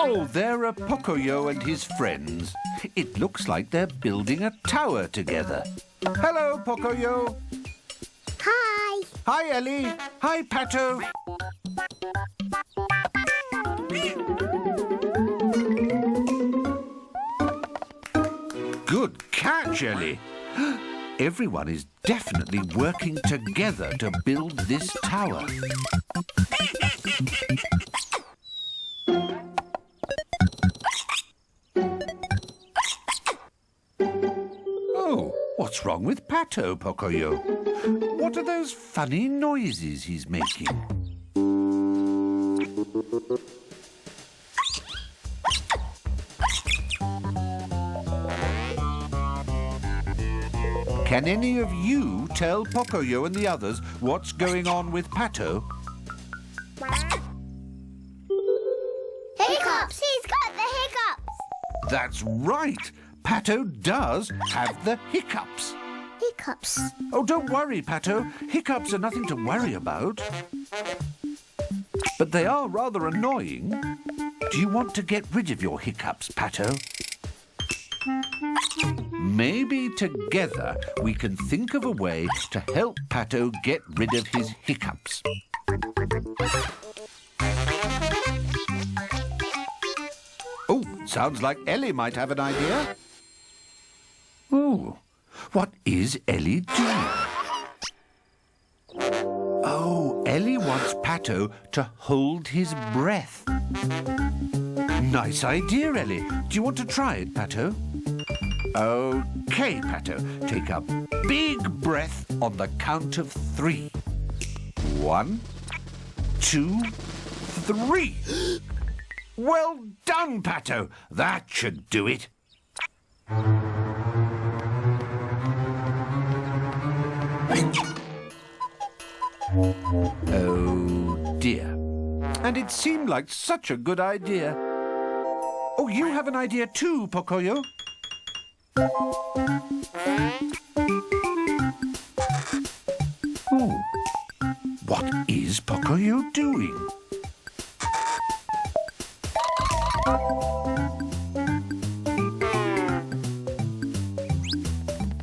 Oh, there are Pocoyo and his friends. It looks like they're building a tower together. Hello, Pocoyo. Hi. Hi, Ellie. Hi, Pato. Good catch, Ellie. Everyone is definitely working together to build this tower. Oh, what's wrong with Pato, Pocoyo? What are those funny noises he's making? Can any of you tell Pocoyo and the others what's going on with Pato? Hiccups! He's got the hiccups! That's right. Pato does have the hiccups. Hiccups. Oh, don't worry, Pato. Hiccups are nothing to worry about. But they are rather annoying. Do you want to get rid of your hiccups, Pato? Maybe together we can think of a way to help Pato get rid of his hiccups. Oh, sounds like Ellie might have an idea. Oh, what is Ellie doing? Oh, Ellie wants Pato to hold his breath. Nice idea, Ellie. Do you want to try it, Pato? OK, Pato. Take a big breath on the count of 3. 1, 2, 3. Well done, Pato. That should do it. Oh, dear. And it seemed like such a good idea. Oh, you have an idea too, Pocoyo? Oh, what is Pocoyo doing?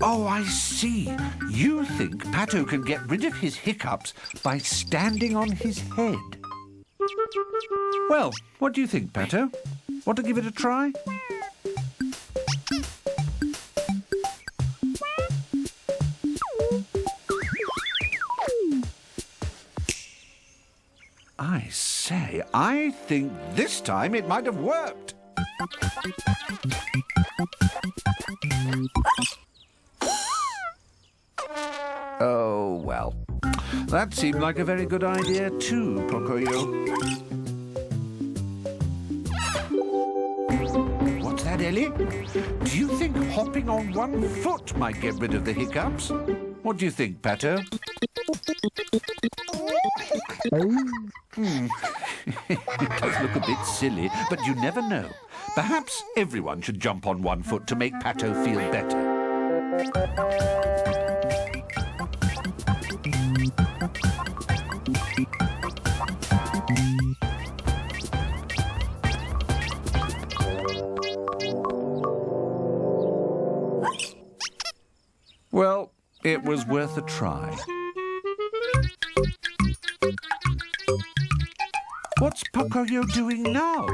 Oh, I see. You think Pato can get rid of his hiccups by standing on his head. Well, what do you think, Pato? Want to give it a try? I say, I think this time it might have worked. Oh, well. That seemed like a very good idea too, Pocoyo. What's that, Ellie? Do you think hopping on one foot might get rid of the hiccups? What do you think, Pato? It does look a bit silly, but you never know. Perhaps everyone should jump on one foot to make Pato feel better. Well, it was worth a try. What's Pocoyo doing now?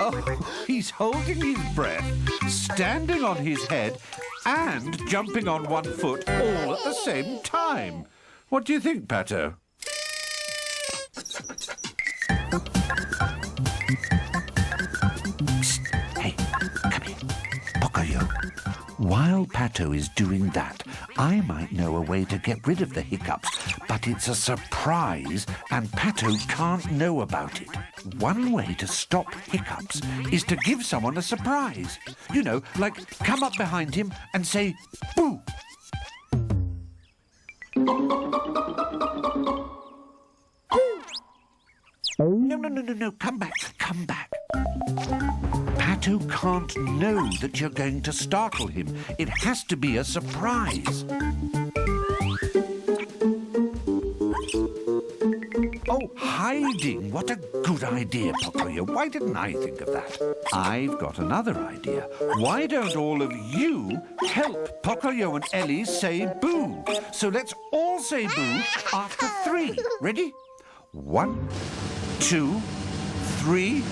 Oh, he's holding his breath, standing on his head, and jumping on one foot all at the same time. What do you think, Pato? Psst. Hey, come here. While Pato is doing that, I might know a way to get rid of the hiccups, but it's a surprise and Pato can't know about it. One way to stop hiccups is to give someone a surprise. You know, like come up behind him and say, boo! No, come back. Pato can't know that you're going to startle him. It has to be a surprise. Oh, hiding. What a good idea, Pocoyo. Why didn't I think of that? I've got another idea. Why don't all of you help Pocoyo and Ellie say boo? So let's all say boo after 3. Ready? 1, 2, 3.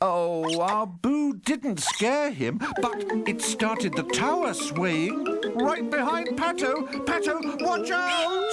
Oh, our boo didn't scare him, but it started the tower swaying right behind Pato. Pato, watch out!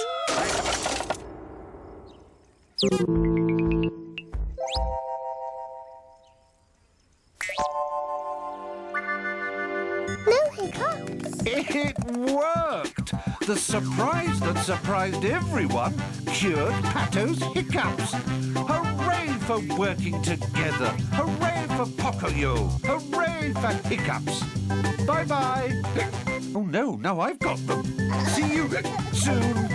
No hiccups. It worked! The surprise that surprised everyone cured Pato's hiccups. Hooray for working together! Hooray for Pocoyo! Hooray for hiccups! Bye-bye! Oh, no, now I've got them. See you soon.